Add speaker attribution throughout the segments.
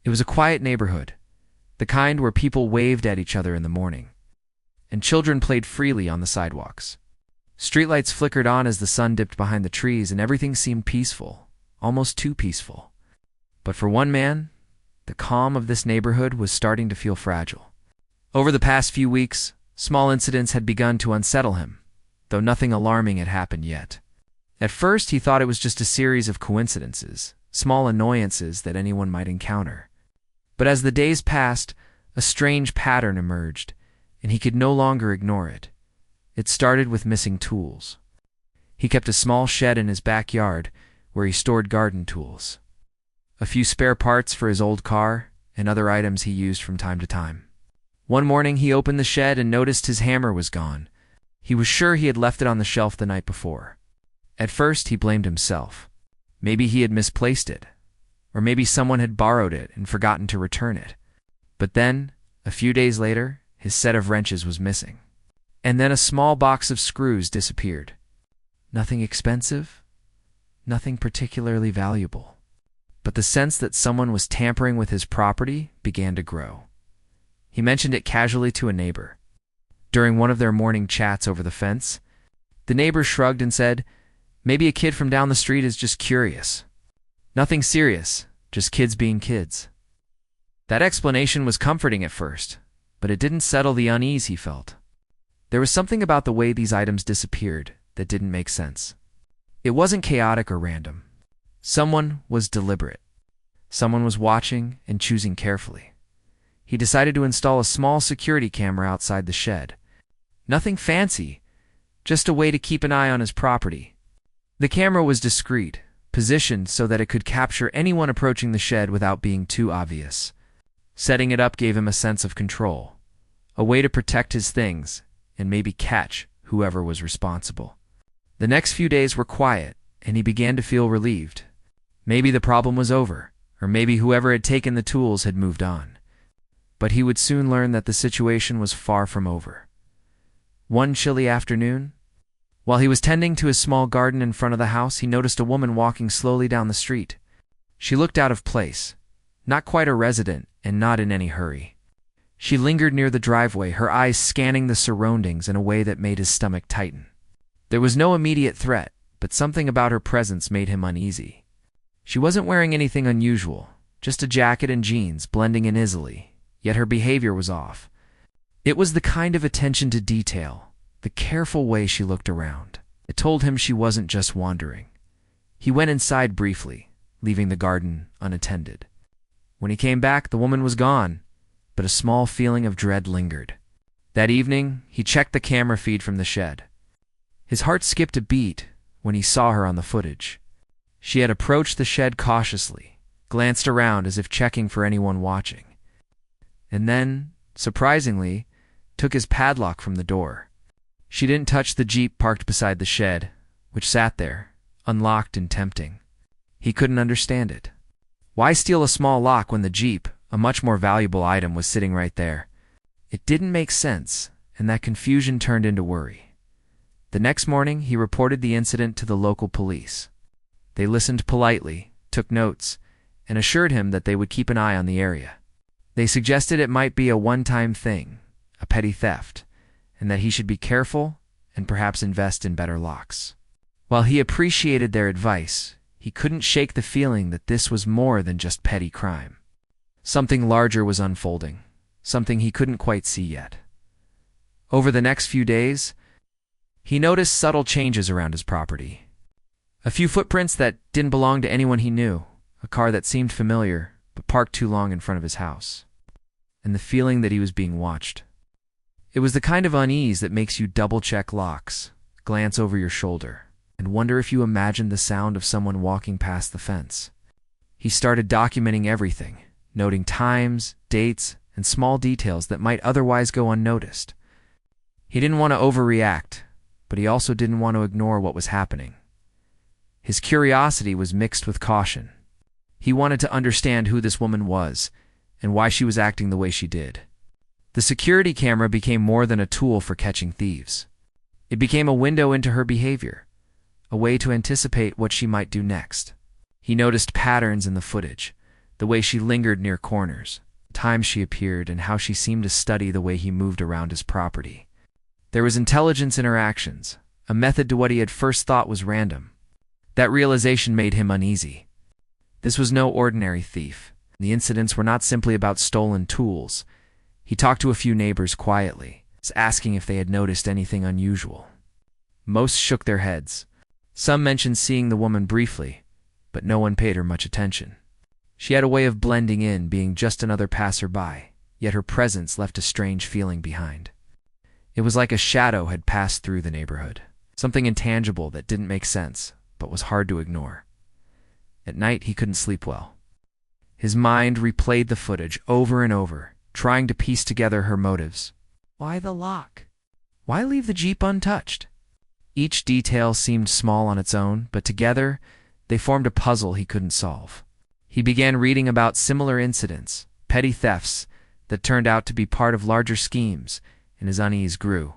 Speaker 1: It was a quiet neighborhood, the kind where people waved at each other in the morning, and children played freely on the sidewalks. Streetlights flickered on as the sun dipped behind the trees, and everything seemed peaceful, almost too peaceful. But for one man, the calm of this neighborhood was starting to feel fragile. Over the past few weeks, small incidents had begun to unsettle him, though nothing alarming had happened yet. At first, he thought it was just a series of coincidences, small annoyances that anyone might encounter. But as the days passed, a strange pattern emerged, and he could no longer ignore it. It started with missing tools. He kept a small shed in his backyard where he stored garden tools, a few spare parts for his old car, and other items he used from time to time. One morning, he opened the shed and noticed his hammer was gone. He was sure he had left it on the shelf the night before. At first, he blamed himself. Maybe he had misplaced it, or maybe someone had borrowed it and forgotten to return it. But then, a few days later, his set of wrenches was missing. And then a small box of screws disappeared. Nothing expensive, nothing particularly valuable. But the sense that someone was tampering with his property began to grow. He mentioned it casually to a neighbor. During one of their morning chats over the fence, the neighbor shrugged and said, "Maybe a kid from down the street is just curious. Nothing serious, just kids being kids." That explanation was comforting at first, but it didn't settle the unease he felt. There was something about the way these items disappeared that didn't make sense. It wasn't chaotic or random. Someone was deliberate. Someone was watching and choosing carefully. He decided to install a small security camera outside the shed. Nothing fancy, just a way to keep an eye on his property. The camera was discreet, positioned so that it could capture anyone approaching the shed without being too obvious. Setting it up gave him a sense of control, a way to protect his things and maybe catch whoever was responsible. The next few days were quiet, and he began to feel relieved. Maybe the problem was over, or maybe whoever had taken the tools had moved on. But he would soon learn that the situation was far from over. One chilly afternoon, while he was tending to his small garden in front of the house, he noticed a woman walking slowly down the street. She looked out of place, not quite a resident and not in any hurry. She lingered near the driveway, her eyes scanning the surroundings in a way that made his stomach tighten. There was no immediate threat, but something about her presence made him uneasy. She wasn't wearing anything unusual, just a jacket and jeans blending in easily, yet her behavior was off. It was the kind of attention to detail, the careful way she looked around. It told him she wasn't just wandering. He went inside briefly, leaving the garden unattended. When he came back, the woman was gone, but a small feeling of dread lingered. That evening, he checked the camera feed from the shed. His heart skipped a beat when he saw her on the footage. She had approached the shed cautiously, glanced around as if checking for anyone watching, and then, surprisingly, took his padlock from the door. She didn't touch the Jeep parked beside the shed, which sat there, unlocked and tempting. He couldn't understand it. Why steal a small lock when the Jeep, a much more valuable item, was sitting right there? It didn't make sense, and that confusion turned into worry. The next morning, he reported the incident to the local police. They listened politely, took notes, and assured him that they would keep an eye on the area. They suggested it might be a one-time thing, a petty theft, and that he should be careful and perhaps invest in better locks. While he appreciated their advice, he couldn't shake the feeling that this was more than just petty crime. Something larger was unfolding, something he couldn't quite see yet. Over the next few days, he noticed subtle changes around his property. A few footprints that didn't belong to anyone he knew, a car that seemed familiar but parked too long in front of his house, and the feeling that he was being watched. It was the kind of unease that makes you double-check locks, glance over your shoulder, and wonder if you imagined the sound of someone walking past the fence. He started documenting everything, noting times, dates, and small details that might otherwise go unnoticed. He didn't want to overreact, but he also didn't want to ignore what was happening. His curiosity was mixed with caution. He wanted to understand who this woman was and why she was acting the way she did. The security camera became more than a tool for catching thieves. It became a window into her behavior, a way to anticipate what she might do next. He noticed patterns in the footage, the way she lingered near corners, the times she appeared, and how she seemed to study the way he moved around his property. There was intelligence in her actions, a method to what he had first thought was random. That realization made him uneasy. This was no ordinary thief. The incidents were not simply about stolen tools. He talked to a few neighbors quietly, asking if they had noticed anything unusual. Most shook their heads. Some mentioned seeing the woman briefly, but no one paid her much attention. She had a way of blending in, being just another passerby, yet her presence left a strange feeling behind. It was like a shadow had passed through the neighborhood, something intangible that didn't make sense, but was hard to ignore. At night, he couldn't sleep well. His mind replayed the footage over and over, trying to piece together her motives. Why the lock? Why leave the Jeep untouched? Each detail seemed small on its own, but together, they formed a puzzle he couldn't solve. He began reading about similar incidents, petty thefts, that turned out to be part of larger schemes, and his unease grew.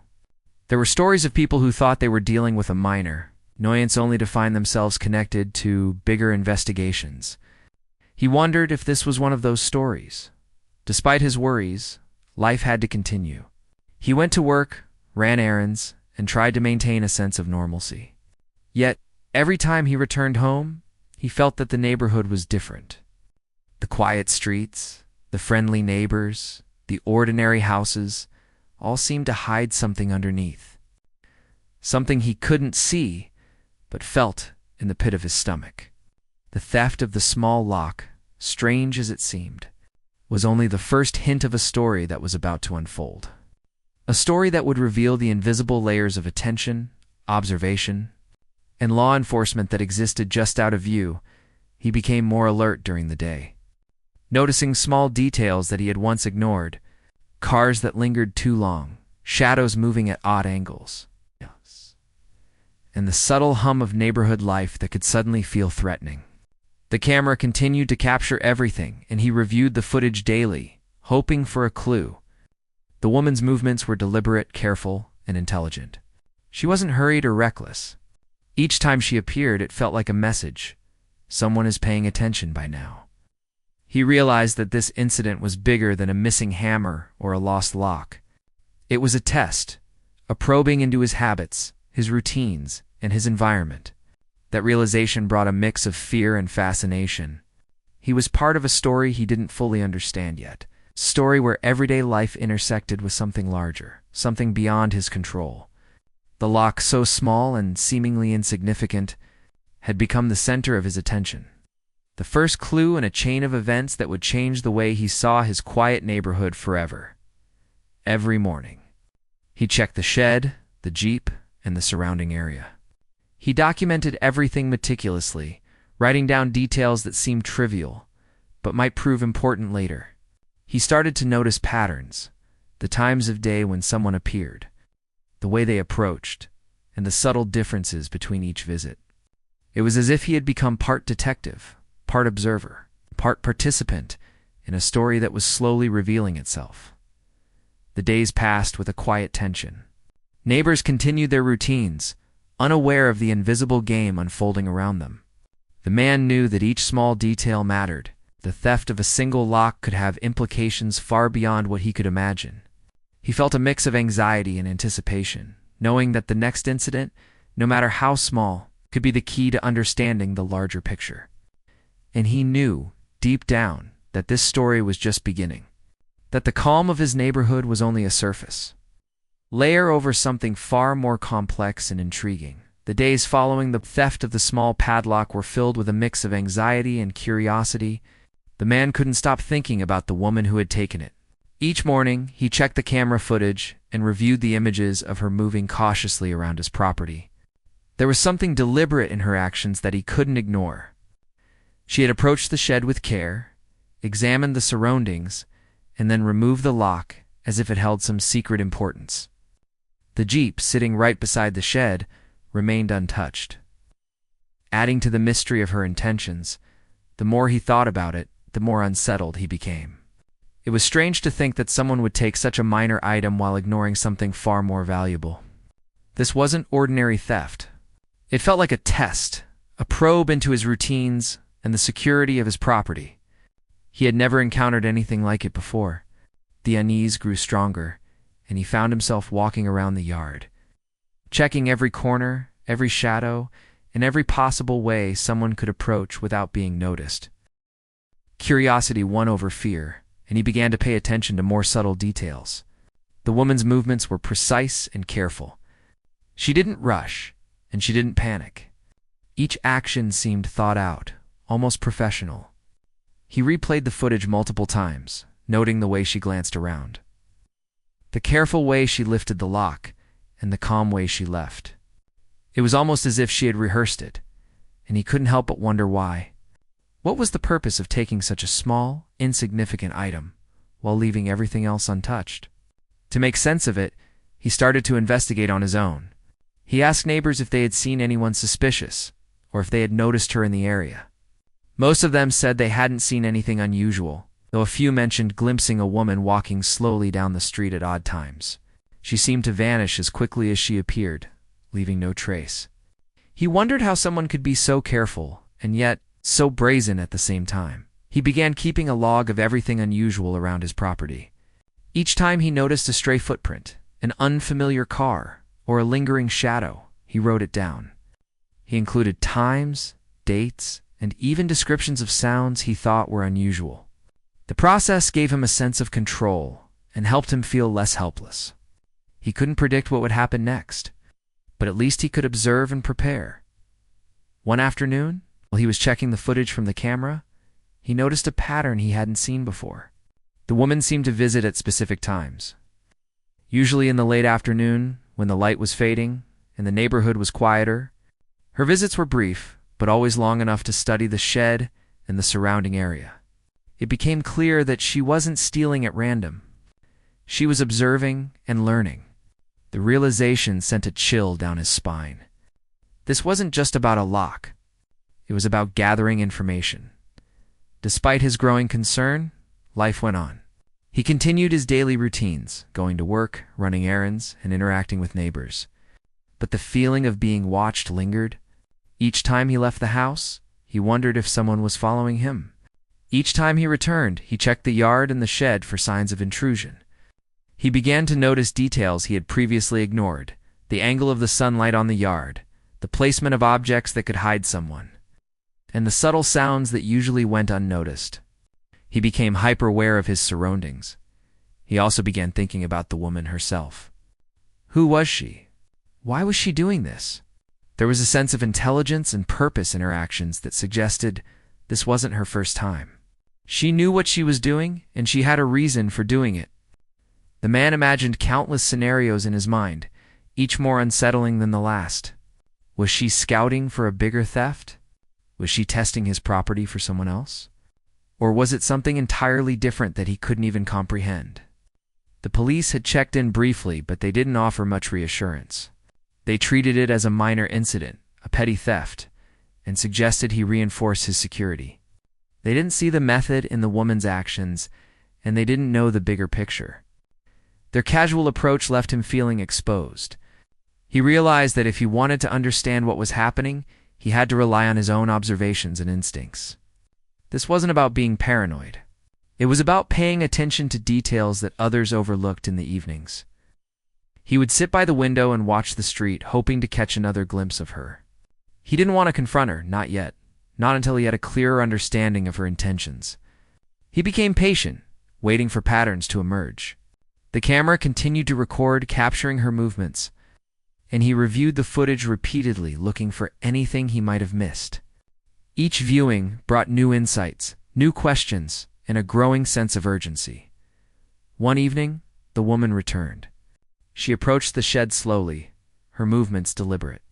Speaker 1: There were stories of people who thought they were dealing with a minor annoyance only to find themselves connected to bigger investigations. He wondered if this was one of those stories. Despite his worries, life had to continue. He went to work, ran errands, and tried to maintain a sense of normalcy. Yet, every time he returned home, he felt that the neighborhood was different. The quiet streets, the friendly neighbors, the ordinary houses, all seemed to hide something underneath. Something he couldn't see, but felt in the pit of his stomach. The theft of the small lock, strange as it seemed, was only the first hint of a story that was about to unfold. A story that would reveal the invisible layers of attention, observation, and law enforcement that existed just out of view. He became more alert during the day, noticing small details that he had once ignored, cars that lingered too long, shadows moving at odd angles, and the subtle hum of neighborhood life that could suddenly feel threatening. The camera continued to capture everything, and he reviewed the footage daily, hoping for a clue. The woman's movements were deliberate, careful, and intelligent. She wasn't hurried or reckless. Each time she appeared, it felt like a message. Someone is paying attention by now. He realized that this incident was bigger than a missing hammer or a lost lock. It was a test, a probing into his habits, his routines, and his environment. That realization brought a mix of fear and fascination. He was part of a story he didn't fully understand yet. A story where everyday life intersected with something larger, something beyond his control. The lock, so small and seemingly insignificant, had become the center of his attention. The first clue in a chain of events that would change the way he saw his quiet neighborhood forever. Every morning, he checked the shed, the Jeep, and the surrounding area. He documented everything meticulously, writing down details that seemed trivial, but might prove important later. He started to notice patterns, the times of day when someone appeared, the way they approached, and the subtle differences between each visit. It was as if he had become part detective, part observer, part participant in a story that was slowly revealing itself. The days passed with a quiet tension. Neighbors continued their routines, unaware of the invisible game unfolding around them. The man knew that each small detail mattered. The theft of a single lock could have implications far beyond what he could imagine. He felt a mix of anxiety and anticipation, knowing that the next incident, no matter how small, could be the key to understanding the larger picture. And he knew, deep down, that this story was just beginning, that the calm of his neighborhood was only a surface layer over something far more complex and intriguing. The days following the theft of the small padlock were filled with a mix of anxiety and curiosity. The man couldn't stop thinking about the woman who had taken it. Each morning, he checked the camera footage and reviewed the images of her moving cautiously around his property. There was something deliberate in her actions that he couldn't ignore. She had approached the shed with care, examined the surroundings, and then removed the lock as if it held some secret importance. The Jeep, sitting right beside the shed, remained untouched. Adding to the mystery of her intentions, the more he thought about it, the more unsettled he became. It was strange to think that someone would take such a minor item while ignoring something far more valuable. This wasn't ordinary theft. It felt like a test, a probe into his routines and the security of his property. He had never encountered anything like it before. The unease grew stronger, and he found himself walking around the yard, checking every corner, every shadow, and every possible way someone could approach without being noticed. Curiosity won over fear, and he began to pay attention to more subtle details. The woman's movements were precise and careful. She didn't rush, and she didn't panic. Each action seemed thought out, almost professional. He replayed the footage multiple times, noting the way she glanced around, the careful way she lifted the lock, and the calm way she left. It was almost as if she had rehearsed it, and he couldn't help but wonder why. What was the purpose of taking such a small, insignificant item while leaving everything else untouched? To make sense of it, he started to investigate on his own. He asked neighbors if they had seen anyone suspicious, or if they had noticed her in the area. Most of them said they hadn't seen anything unusual, though a few mentioned glimpsing a woman walking slowly down the street at odd times. She seemed to vanish as quickly as she appeared, leaving no trace. He wondered how someone could be so careful, and yet so brazen at the same time. He began keeping a log of everything unusual around his property. Each time he noticed a stray footprint, an unfamiliar car, or a lingering shadow, he wrote it down. He included times, dates, and even descriptions of sounds he thought were unusual. The process gave him a sense of control and helped him feel less helpless. He couldn't predict what would happen next, but at least he could observe and prepare. One afternoon, while he was checking the footage from the camera, he noticed a pattern he hadn't seen before. The woman seemed to visit at specific times. Usually in the late afternoon, when the light was fading and the neighborhood was quieter. Her visits were brief, but always long enough to study the shed and the surrounding area. It became clear that she wasn't stealing at random. She was observing and learning. The realization sent a chill down his spine. This wasn't just about a lock. It was about gathering information. Despite his growing concern, life went on. He continued his daily routines, going to work, running errands, and interacting with neighbors. But the feeling of being watched lingered. Each time he left the house, he wondered if someone was following him. Each time he returned, he checked the yard and the shed for signs of intrusion. He began to notice details he had previously ignored: the angle of the sunlight on the yard, the placement of objects that could hide someone, and the subtle sounds that usually went unnoticed. He became hyper-aware of his surroundings. He also began thinking about the woman herself. Who was she? Why was she doing this? There was a sense of intelligence and purpose in her actions that suggested this wasn't her first time. She knew what she was doing, and she had a reason for doing it. The man imagined countless scenarios in his mind, each more unsettling than the last. Was she scouting for a bigger theft? Was she testing his property for someone else? Or was it something entirely different that he couldn't even comprehend? The police had checked in briefly, but they didn't offer much reassurance. They treated it as a minor incident, a petty theft, and suggested he reinforce his security. They didn't see the method in the woman's actions, and they didn't know the bigger picture. Their casual approach left him feeling exposed. He realized that if he wanted to understand what was happening, he had to rely on his own observations and instincts. This wasn't about being paranoid. It was about paying attention to details that others overlooked in the evenings. He would sit by the window and watch the street, hoping to catch another glimpse of her. He didn't want to confront her, not yet, not until he had a clearer understanding of her intentions. He became patient, waiting for patterns to emerge. The camera continued to record, capturing her movements, and he reviewed the footage repeatedly, looking for anything he might have missed. Each viewing brought new insights, new questions, and a growing sense of urgency. One evening, the woman returned. She approached the shed slowly, her movements deliberate.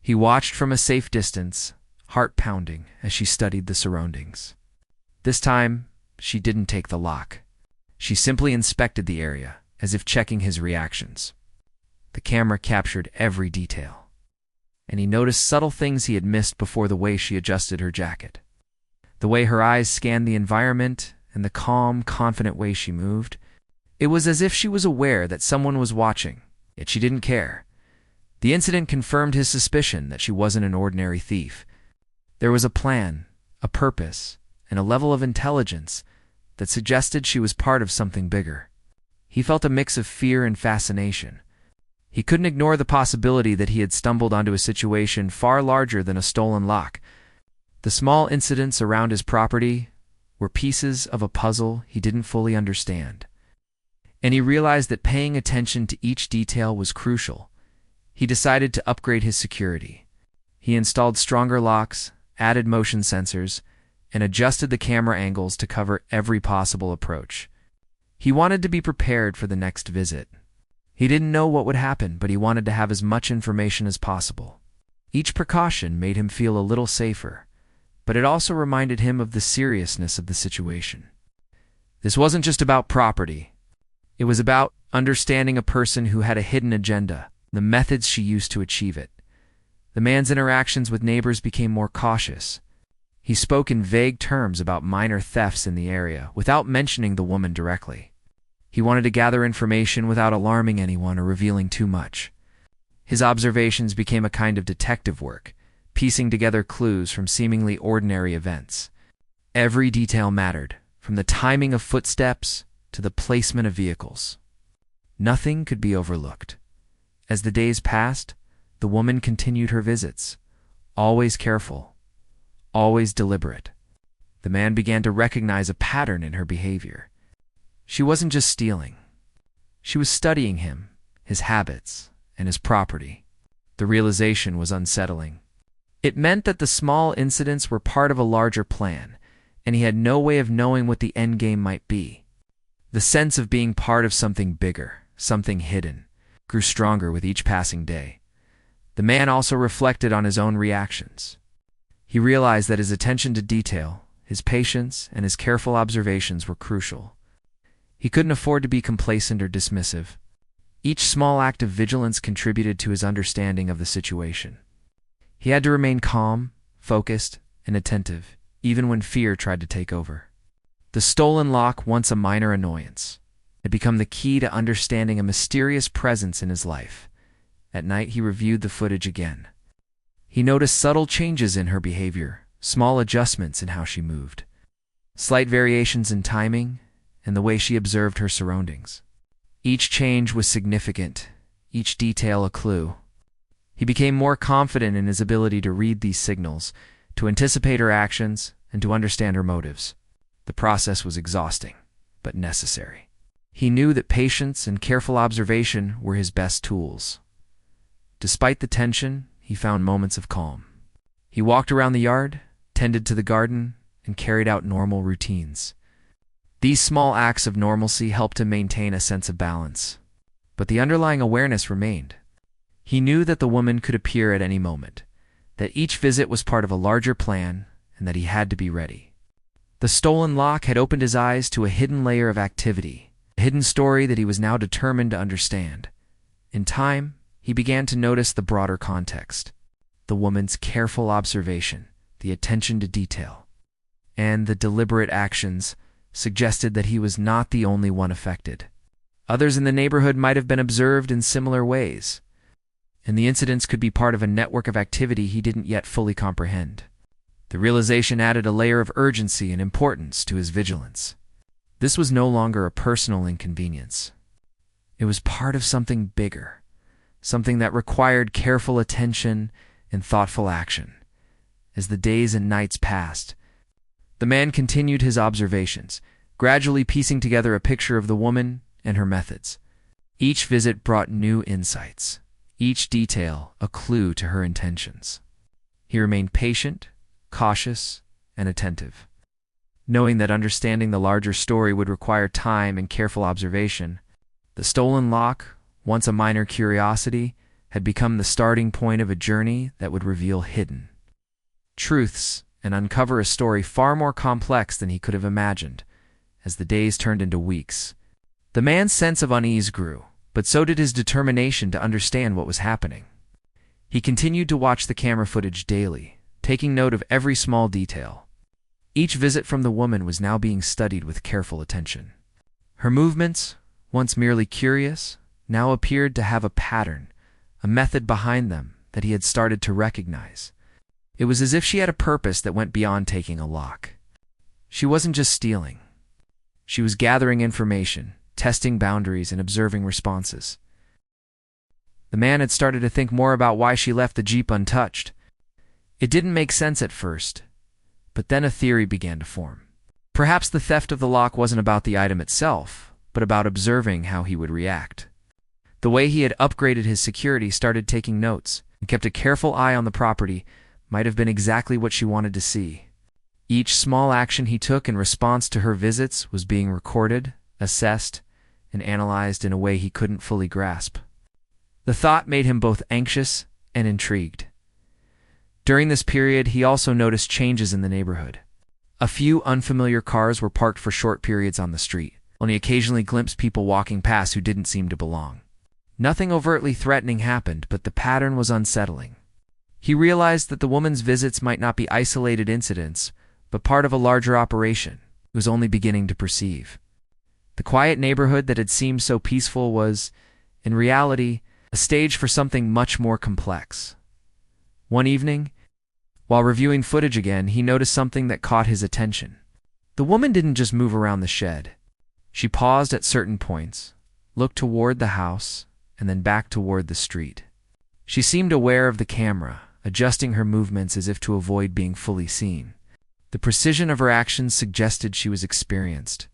Speaker 1: He watched from a safe distance, heart pounding, as she studied the surroundings. This time, she didn't take the lock. She simply inspected the area, as if checking his reactions. The camera captured every detail, and he noticed subtle things he had missed before: the way she adjusted her jacket, the way her eyes scanned the environment, and the calm, confident way she moved. It was as if she was aware that someone was watching, yet she didn't care. The incident confirmed his suspicion that she wasn't an ordinary thief. There was a plan, a purpose, and a level of intelligence that suggested she was part of something bigger. He felt a mix of fear and fascination. He couldn't ignore the possibility that he had stumbled onto a situation far larger than a stolen lock. The small incidents around his property were pieces of a puzzle he didn't fully understand, and he realized that paying attention to each detail was crucial. He decided to upgrade his security. He installed stronger locks, added motion sensors, and adjusted the camera angles to cover every possible approach. He wanted to be prepared for the next visit. He didn't know what would happen, but he wanted to have as much information as possible. Each precaution made him feel a little safer, but it also reminded him of the seriousness of the situation. This wasn't just about property. It was about understanding a person who had a hidden agenda, the methods she used to achieve it. The man's interactions with neighbors became more cautious. He spoke in vague terms about minor thefts in the area, without mentioning the woman directly. He wanted to gather information without alarming anyone or revealing too much. His observations became a kind of detective work, piecing together clues from seemingly ordinary events. Every detail mattered, from the timing of footsteps to the placement of vehicles. Nothing could be overlooked. As the days passed, the woman continued her visits, always careful, always deliberate. The man began to recognize a pattern in her behavior. She wasn't just stealing. She was studying him, his habits, and his property. The realization was unsettling. It meant that the small incidents were part of a larger plan, and he had no way of knowing what the end game might be. The sense of being part of something bigger, something hidden, grew stronger with each passing day. The man also reflected on his own reactions. He realized that his attention to detail, his patience, and his careful observations were crucial. He couldn't afford to be complacent or dismissive. Each small act of vigilance contributed to his understanding of the situation. He had to remain calm, focused, and attentive, even when fear tried to take over. The stolen lock, once a minor annoyance, had become the key to understanding a mysterious presence in his life. At night, he reviewed the footage again. He noticed subtle changes in her behavior, small adjustments in how she moved, slight variations in timing, and the way she observed her surroundings. Each change was significant, each detail a clue. He became more confident in his ability to read these signals, to anticipate her actions, and to understand her motives. The process was exhausting, but necessary. He knew that patience and careful observation were his best tools. Despite the tension, he found moments of calm. He walked around the yard, tended to the garden, and carried out normal routines. These small acts of normalcy helped him maintain a sense of balance. But the underlying awareness remained. He knew that the woman could appear at any moment, that each visit was part of a larger plan, and that he had to be ready. The stolen lock had opened his eyes to a hidden layer of activity, a hidden story that he was now determined to understand. In time, he began to notice the broader context, the woman's careful observation, the attention to detail, and the deliberate actions suggested that he was not the only one affected. Others in the neighborhood might have been observed in similar ways, and the incidents could be part of a network of activity he didn't yet fully comprehend. The realization added a layer of urgency and importance to his vigilance. This was no longer a personal inconvenience. It was part of something bigger, something that required careful attention and thoughtful action. As the days and nights passed, the man continued his observations, gradually piecing together a picture of the woman and her methods. Each visit brought new insights, each detail a clue to her intentions. He remained patient, cautious, and attentive. Knowing that understanding the larger story would require time and careful observation, the stolen lock, once a minor curiosity, had become the starting point of a journey that would reveal hidden truths and uncover a story far more complex than he could have imagined. As the days turned into weeks, the man's sense of unease grew, but so did his determination to understand what was happening. He continued to watch the camera footage daily, taking note of every small detail. Each visit from the woman was now being studied with careful attention. Her movements, once merely curious, now appeared to have a pattern, a method behind them that he had started to recognize. It was as if she had a purpose that went beyond taking a lock. She wasn't just stealing. She was gathering information, testing boundaries, and observing responses. The man had started to think more about why she left the Jeep untouched. It didn't make sense at first, but then a theory began to form. Perhaps the theft of the lock wasn't about the item itself, but about observing how he would react. The way he had upgraded his security, started taking notes, and kept a careful eye on the property might have been exactly what she wanted to see. Each small action he took in response to her visits was being recorded, assessed, and analyzed in a way he couldn't fully grasp. The thought made him both anxious and intrigued. During this period, he also noticed changes in the neighborhood. A few unfamiliar cars were parked for short periods on the street, and he occasionally glimpsed people walking past who didn't seem to belong. Nothing overtly threatening happened, but the pattern was unsettling. He realized that the woman's visits might not be isolated incidents, but part of a larger operation he was only beginning to perceive. The quiet neighborhood that had seemed so peaceful was, in reality, a stage for something much more complex. One evening, while reviewing footage again, he noticed something that caught his attention. The woman didn't just move around the shed. She paused at certain points, looked toward the house, and then back toward the street. She seemed aware of the camera, adjusting her movements as if to avoid being fully seen. The precision of her actions suggested she was experienced,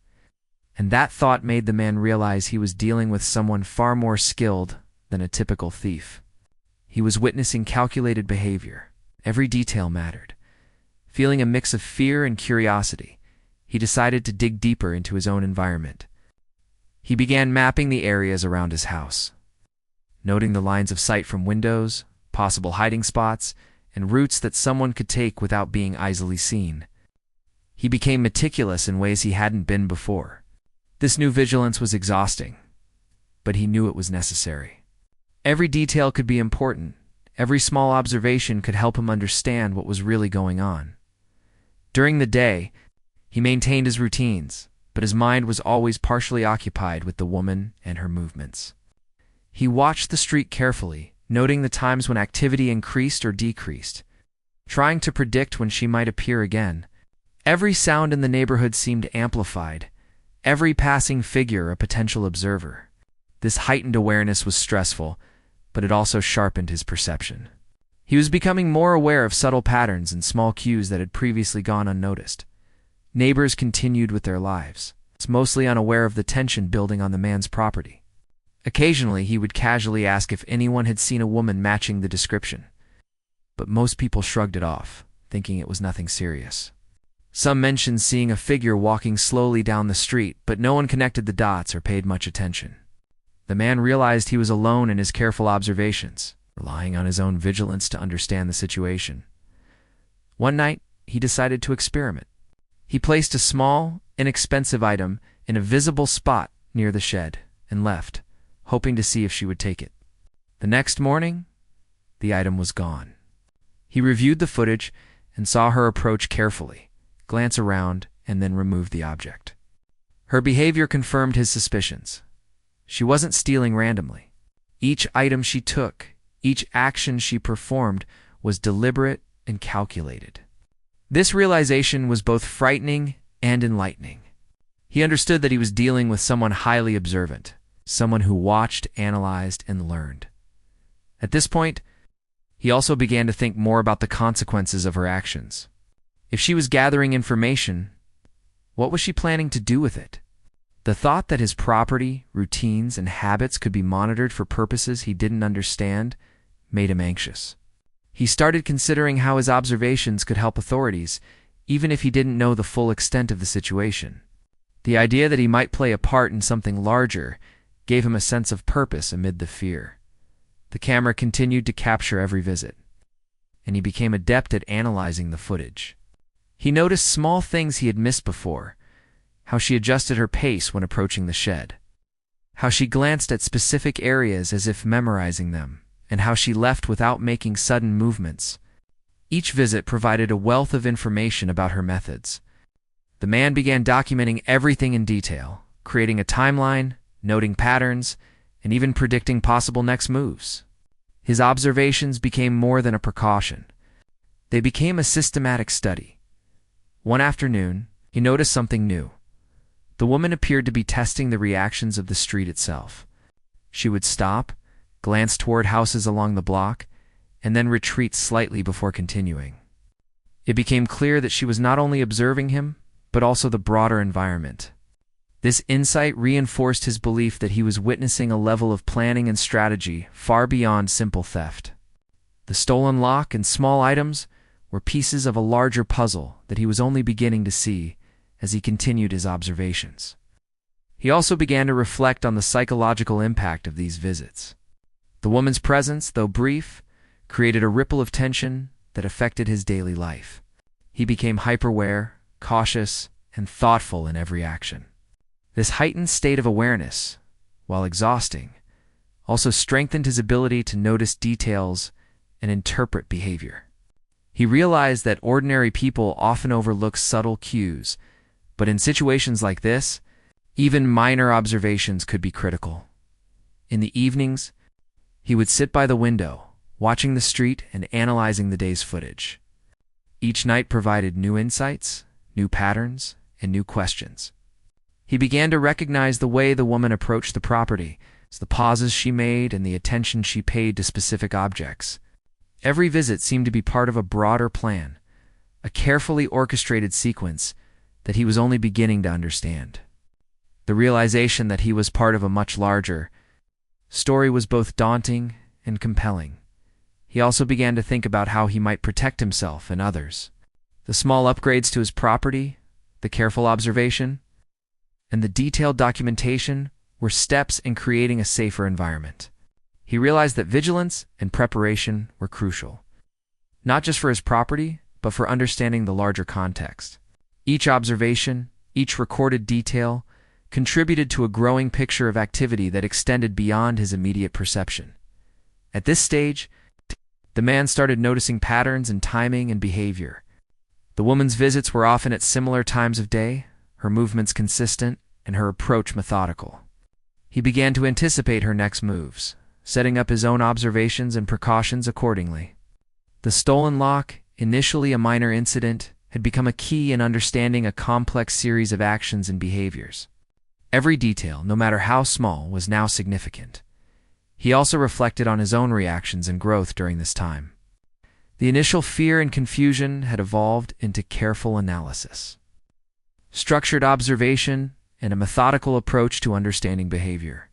Speaker 1: and that thought made the man realize he was dealing with someone far more skilled than a typical thief. He was witnessing calculated behavior. Every detail mattered. Feeling a mix of fear and curiosity, he decided to dig deeper into his own environment. He began mapping the areas around his house, noting the lines of sight from windows, possible hiding spots, and routes that someone could take without being easily seen. He became meticulous in ways he hadn't been before. This new vigilance was exhausting, but he knew it was necessary. Every detail could be important. Every small observation could help him understand what was really going on. During the day, he maintained his routines, but his mind was always partially occupied with the woman and her movements. He watched the street carefully, noting the times when activity increased or decreased, trying to predict when she might appear again. Every sound in the neighborhood seemed amplified, every passing figure a potential observer. This heightened awareness was stressful, but it also sharpened his perception. He was becoming more aware of subtle patterns and small cues that had previously gone unnoticed. Neighbors continued with their lives, mostly unaware of the tension building on the man's property. Occasionally, he would casually ask if anyone had seen a woman matching the description, but most people shrugged it off, thinking it was nothing serious. Some mentioned seeing a figure walking slowly down the street, but no one connected the dots or paid much attention. The man realized he was alone in his careful observations, relying on his own vigilance to understand the situation. One night, he decided to experiment. He placed a small, inexpensive item in a visible spot near the shed and left, hoping to see if she would take it. The next morning, the item was gone. He reviewed the footage and saw her approach carefully, glance around, and then remove the object. Her behavior confirmed his suspicions. She wasn't stealing randomly. Each item she took, each action she performed, was deliberate and calculated. This realization was both frightening and enlightening. He understood that he was dealing with someone highly observant, someone who watched, analyzed, and learned. At this point, he also began to think more about the consequences of her actions. If she was gathering information, what was she planning to do with it? The thought that his property, routines, and habits could be monitored for purposes he didn't understand made him anxious. He started considering how his observations could help authorities, even if he didn't know the full extent of the situation. The idea that he might play a part in something larger gave him a sense of purpose amid the fear. The camera continued to capture every visit, and he became adept at analyzing the footage. He noticed small things he had missed before: how she adjusted her pace when approaching the shed, how she glanced at specific areas as if memorizing them, and how she left without making sudden movements. Each visit provided a wealth of information about her methods. The man began documenting everything in detail, creating a timeline, noting patterns, and even predicting possible next moves. His observations became more than a precaution. They became a systematic study. One afternoon, He noticed something new. The woman appeared to be testing the reactions of the street itself. She would stop, glance toward houses along the block, and then retreat slightly before continuing. It became clear that she was not only observing him, but also the broader environment. This insight reinforced his belief that he was witnessing a level of planning and strategy far beyond simple theft. The stolen lock and small items were pieces of a larger puzzle that he was only beginning to see as he continued his observations. He also began to reflect on the psychological impact of these visits. The woman's presence, though brief, created a ripple of tension that affected his daily life. He became hyper-aware, cautious, and thoughtful in every action. This heightened state of awareness, while exhausting, also strengthened his ability to notice details and interpret behavior. He realized that ordinary people often overlook subtle cues, but in situations like this, even minor observations could be critical. In the evenings, he would sit by the window, watching the street and analyzing the day's footage. Each night provided new insights, new patterns, and new questions. He began to recognize the way the woman approached the property, the pauses she made, and the attention she paid to specific objects. Every visit seemed to be part of a broader plan, a carefully orchestrated sequence that he was only beginning to understand. The realization that he was part of a much larger story was both daunting and compelling. He also began to think about how he might protect himself and others. The small upgrades to his property, the careful observation, and the detailed documentation were steps in creating a safer environment. He realized that vigilance and preparation were crucial, not just for his property, but for understanding the larger context. Each observation, each recorded detail, contributed to a growing picture of activity that extended beyond his immediate perception. At this stage, the man started noticing patterns in timing and behavior. The woman's visits were often at similar times of day, her movements consistent, and her approach methodical. He began to anticipate her next moves, setting up his own observations and precautions accordingly. The stolen lock, initially a minor incident, had become a key in understanding a complex series of actions and behaviors. Every detail, no matter how small, was now significant. He also reflected on his own reactions and growth during this time. The initial fear and confusion had evolved into careful analysis, structured observation, and a methodical approach to understanding behavior.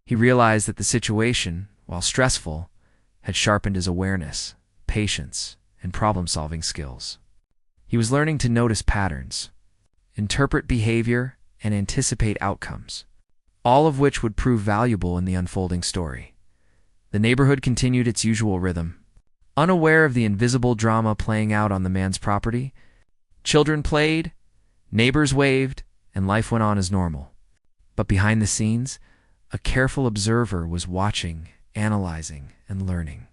Speaker 1: He realized that the situation, while stressful, had sharpened his awareness, patience, and problem-solving skills. He was learning to notice patterns, interpret behavior, and anticipate outcomes, all of which would prove valuable in the unfolding story. The neighborhood continued its usual rhythm. Unaware of the invisible drama playing out on the man's property, children played, neighbors waved, and life went on as normal. But behind the scenes, a careful observer was watching, analyzing, and learning.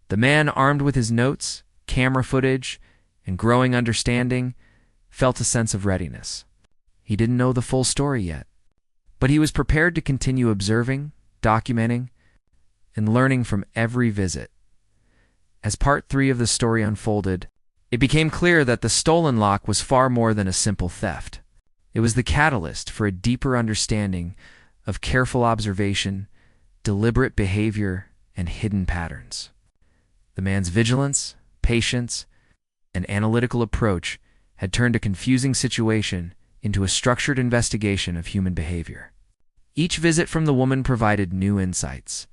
Speaker 1: The man, armed with his notes, camera footage, and growing understanding, felt a sense of readiness. He didn't know the full story yet, but he was prepared to continue observing, documenting, and learning from every visit. As part 3 of the story unfolded, it became clear that the stolen lock was far more than a simple theft. It was the catalyst for a deeper understanding of careful observation, deliberate behavior, and hidden patterns. The man's vigilance, patience, and analytical approach had turned a confusing situation into a structured investigation of human behavior. Each visit from the woman provided new insights,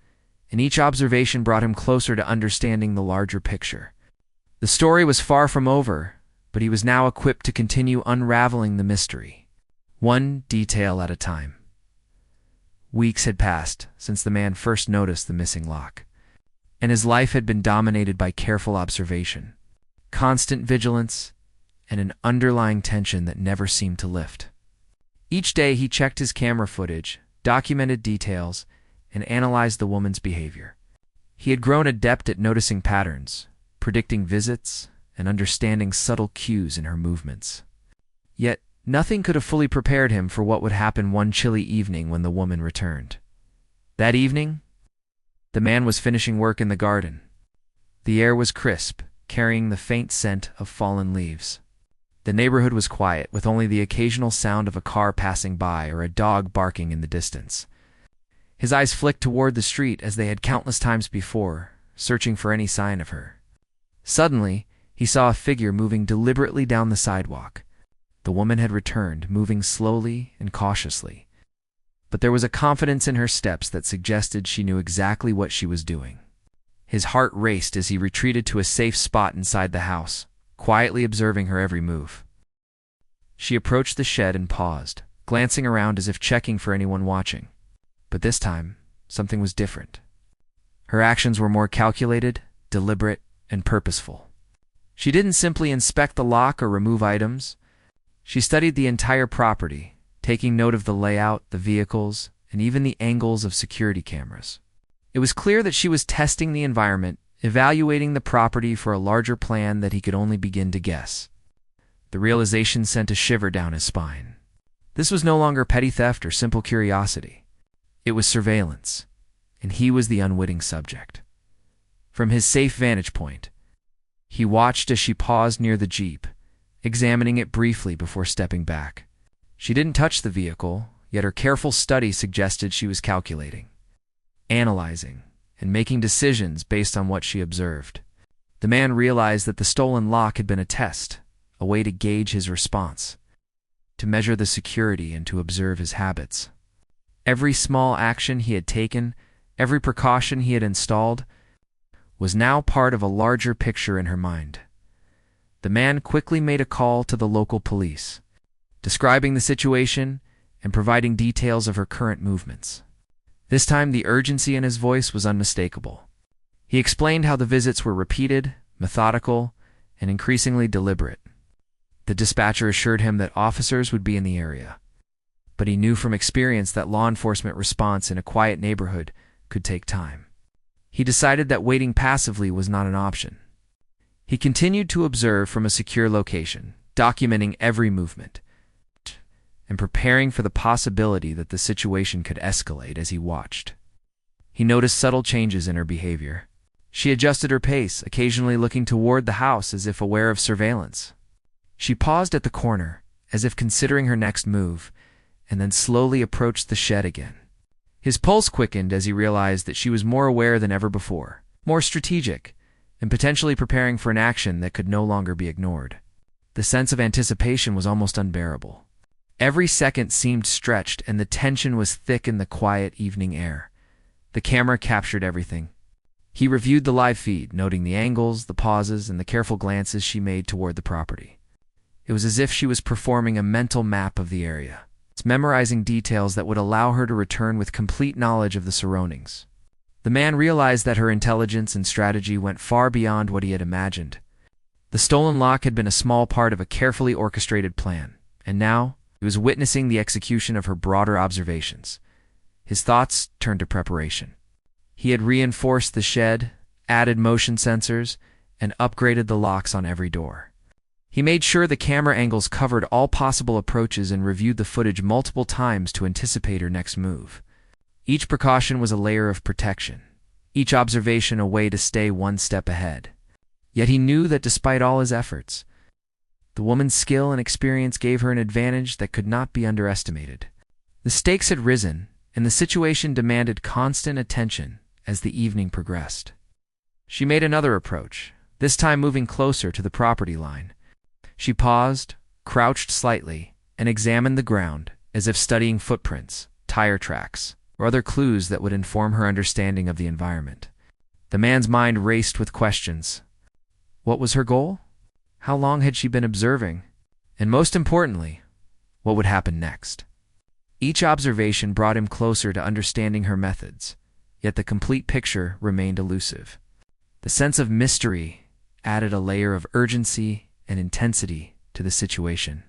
Speaker 1: and each observation brought him closer to understanding the larger picture. The story was far from over, but he was now equipped to continue unraveling the mystery, one detail at a time. Weeks had passed since the man first noticed the missing lock, and his life had been dominated by careful observation, constant vigilance, and an underlying tension that never seemed to lift. Each day he checked his camera footage, documented details, and analyzed the woman's behavior. He had grown adept at noticing patterns, predicting visits, and understanding subtle cues in her movements. Yet, nothing could have fully prepared him for what would happen one chilly evening when the woman returned. That evening, the man was finishing work in the garden. The air was crisp, carrying the faint scent of fallen leaves. The neighborhood was quiet, with only the occasional sound of a car passing by or a dog barking in the distance. His eyes flicked toward the street as they had countless times before, searching for any sign of her. Suddenly, he saw a figure moving deliberately down the sidewalk. The woman had returned, moving slowly and cautiously. But there was a confidence in her steps that suggested she knew exactly what she was doing. His heart raced as he retreated to a safe spot inside the house, quietly observing her every move. She approached the shed and paused, glancing around as if checking for anyone watching. But this time, something was different. Her actions were more calculated, deliberate, and purposeful. She didn't simply inspect the lock or remove items. She studied the entire property, taking note of the layout, the vehicles, and even the angles of security cameras. It was clear that she was testing the environment, evaluating the property for a larger plan that he could only begin to guess. The realization sent a shiver down his spine. This was no longer petty theft or simple curiosity. It was surveillance, and he was the unwitting subject. From his safe vantage point, he watched as she paused near the Jeep, examining it briefly before stepping back. She didn't touch the vehicle, yet her careful study suggested she was calculating, analyzing, and making decisions based on what she observed. The man realized that the stolen lock had been a test, a way to gauge his response, to measure the security and to observe his habits. Every small action he had taken, every precaution he had installed, was now part of a larger picture in her mind. The man quickly made a call to the local police, describing the situation and providing details of her current movements. This time the urgency in his voice was unmistakable. He explained how the visits were repeated, methodical, and increasingly deliberate. The dispatcher assured him that officers would be in the area, but he knew from experience that law enforcement response in a quiet neighborhood could take time. He decided that waiting passively was not an option. He continued to observe from a secure location, documenting every movement, and preparing for the possibility that the situation could escalate as he watched. He noticed subtle changes in her behavior. She adjusted her pace, occasionally looking toward the house as if aware of surveillance. She paused at the corner, as if considering her next move, and then slowly approached the shed again. His pulse quickened as he realized that she was more aware than ever before, more strategic, and potentially preparing for an action that could no longer be ignored. The sense of anticipation was almost unbearable. Every second seemed stretched, and the tension was thick in the quiet evening air. The camera captured everything. He reviewed the live feed, noting the angles, the pauses, and the careful glances she made toward the property. It was as if she was performing a mental map of the area, memorizing details that would allow her to return with complete knowledge of the surroundings. The man realized that her intelligence and strategy went far beyond what he had imagined. The stolen lock had been a small part of a carefully orchestrated plan, and now he was witnessing the execution of her broader observations. His thoughts turned to preparation. He had reinforced the shed, added motion sensors, and upgraded the locks on every door. He made sure the camera angles covered all possible approaches and reviewed the footage multiple times to anticipate her next move. Each precaution was a layer of protection, each observation a way to stay one step ahead. Yet he knew that despite all his efforts, the woman's skill and experience gave her an advantage that could not be underestimated. The stakes had risen, and the situation demanded constant attention as the evening progressed. She made another approach, this time moving closer to the property line. She paused, crouched slightly, and examined the ground, as if studying footprints, tire tracks, or other clues that would inform her understanding of the environment. The man's mind raced with questions. What was her goal? How long had she been observing? And most importantly, what would happen next? Each observation brought him closer to understanding her methods, yet the complete picture remained elusive. The sense of mystery added a layer of urgency and intensity to the situation.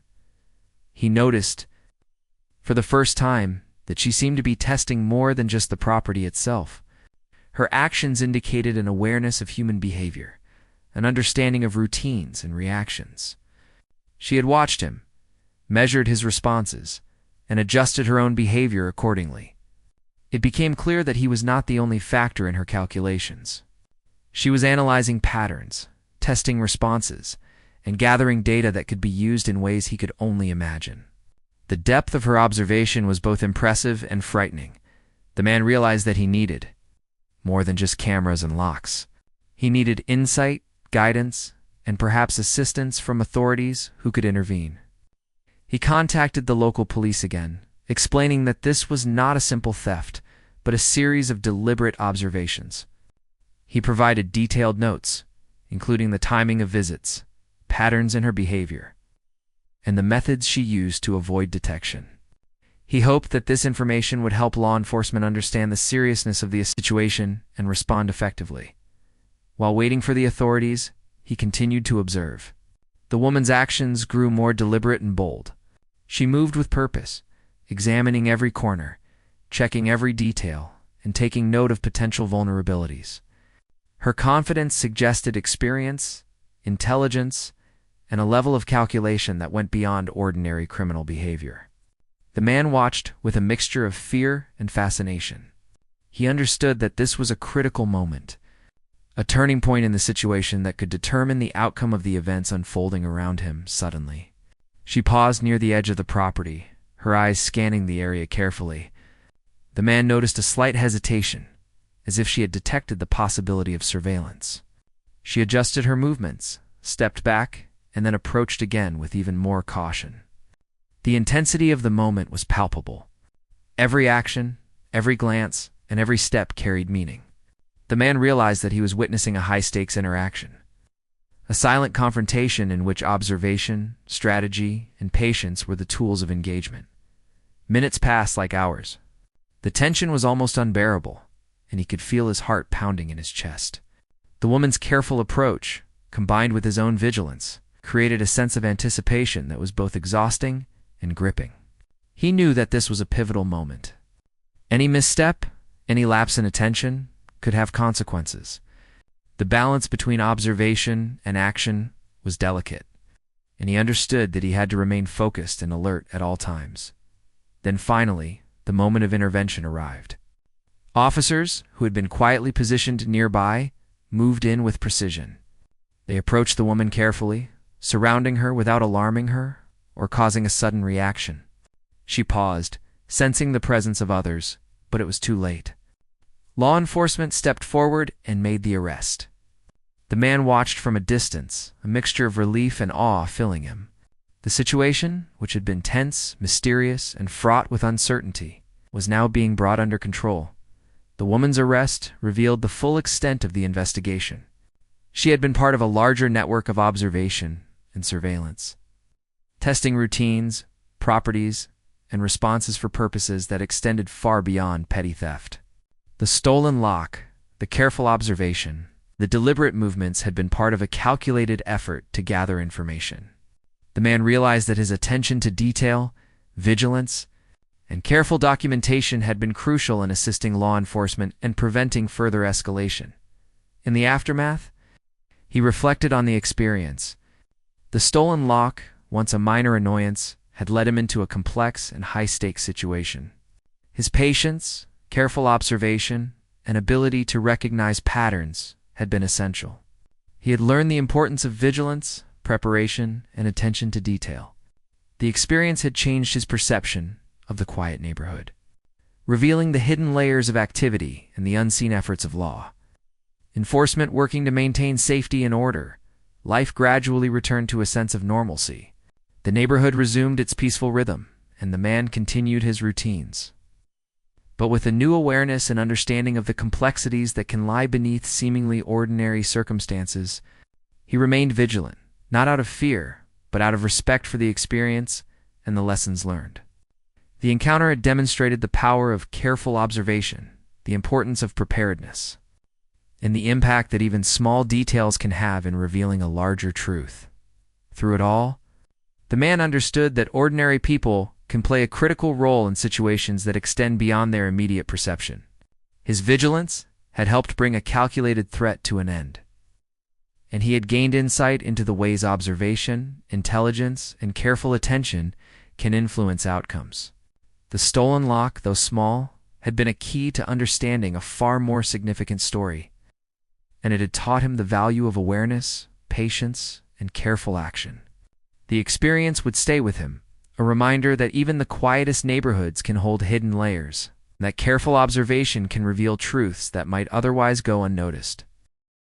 Speaker 1: He noticed, for the first time, that she seemed to be testing more than just the property itself. Her actions indicated an awareness of human behavior, an understanding of routines and reactions. She had watched him, measured his responses, and adjusted her own behavior accordingly. It became clear that he was not the only factor in her calculations. She was analyzing patterns, testing responses, and gathering data that could be used in ways he could only imagine. The depth of her observation was both impressive and frightening. The man realized that he needed more than just cameras and locks. He needed insight, guidance, and perhaps assistance from authorities who could intervene. He contacted the local police again, explaining that this was not a simple theft, but a series of deliberate observations. He provided detailed notes, including the timing of visits, patterns in her behavior, and the methods she used to avoid detection. He hoped that this information would help law enforcement understand the seriousness of the situation and respond effectively. While waiting for the authorities, he continued to observe. The woman's actions grew more deliberate and bold. She moved with purpose, examining every corner, checking every detail, and taking note of potential vulnerabilities. Her confidence suggested experience, intelligence, and a level of calculation that went beyond ordinary criminal behavior. The man watched with a mixture of fear and fascination. He understood that this was a critical moment, a turning point in the situation that could determine the outcome of the events unfolding around him suddenly. She paused near the edge of the property, her eyes scanning the area carefully. The man noticed a slight hesitation, as if she had detected the possibility of surveillance. She adjusted her movements, stepped back, and then approached again with even more caution. The intensity of the moment was palpable. Every action, every glance, and every step carried meaning. The man realized that he was witnessing a high-stakes interaction, a silent confrontation in which observation, strategy, and patience were the tools of engagement. Minutes passed like hours. The tension was almost unbearable, and he could feel his heart pounding in his chest. The woman's careful approach, combined with his own vigilance, created a sense of anticipation that was both exhausting and gripping. He knew that this was a pivotal moment. Any misstep, any lapse in attention, could have consequences. The balance between observation and action was delicate, and he understood that he had to remain focused and alert at all times. Then finally, the moment of intervention arrived. Officers, who had been quietly positioned nearby, moved in with precision. They approached the woman carefully, surrounding her without alarming her or causing a sudden reaction. She paused, sensing the presence of others, but it was too late. Law enforcement stepped forward and made the arrest. The man watched from a distance, a mixture of relief and awe filling him. The situation, which had been tense, mysterious, and fraught with uncertainty, was now being brought under control. The woman's arrest revealed the full extent of the investigation. She had been part of a larger network of observation and surveillance, testing routines, properties, and responses for purposes that extended far beyond petty theft. The stolen lock, the careful observation, the deliberate movements had been part of a calculated effort to gather information. The man realized that his attention to detail, vigilance, and careful documentation had been crucial in assisting law enforcement and preventing further escalation. In the aftermath, he reflected on the experience. The stolen lock, once a minor annoyance, had led him into a complex and high-stakes situation. His patience, careful observation, and ability to recognize patterns had been essential. He had learned the importance of vigilance, preparation, and attention to detail. The experience had changed his perception of the quiet neighborhood, revealing the hidden layers of activity and the unseen efforts of law. Enforcement working to maintain safety and order, life gradually returned to a sense of normalcy. The neighborhood resumed its peaceful rhythm, and the man continued his routines. But with a new awareness and understanding of the complexities that can lie beneath seemingly ordinary circumstances, he remained vigilant, not out of fear, but out of respect for the experience and the lessons learned. The encounter had demonstrated the power of careful observation, the importance of preparedness, and the impact that even small details can have in revealing a larger truth. Through it all, the man understood that ordinary people can play a critical role in situations that extend beyond their immediate perception. His vigilance had helped bring a calculated threat to an end, and he had gained insight into the ways observation, intelligence, and careful attention can influence outcomes. The stolen lock, though small, had been a key to understanding a far more significant story, and it had taught him the value of awareness, patience, and careful action. The experience would stay with him, a reminder that even the quietest neighborhoods can hold hidden layers, and that careful observation can reveal truths that might otherwise go unnoticed.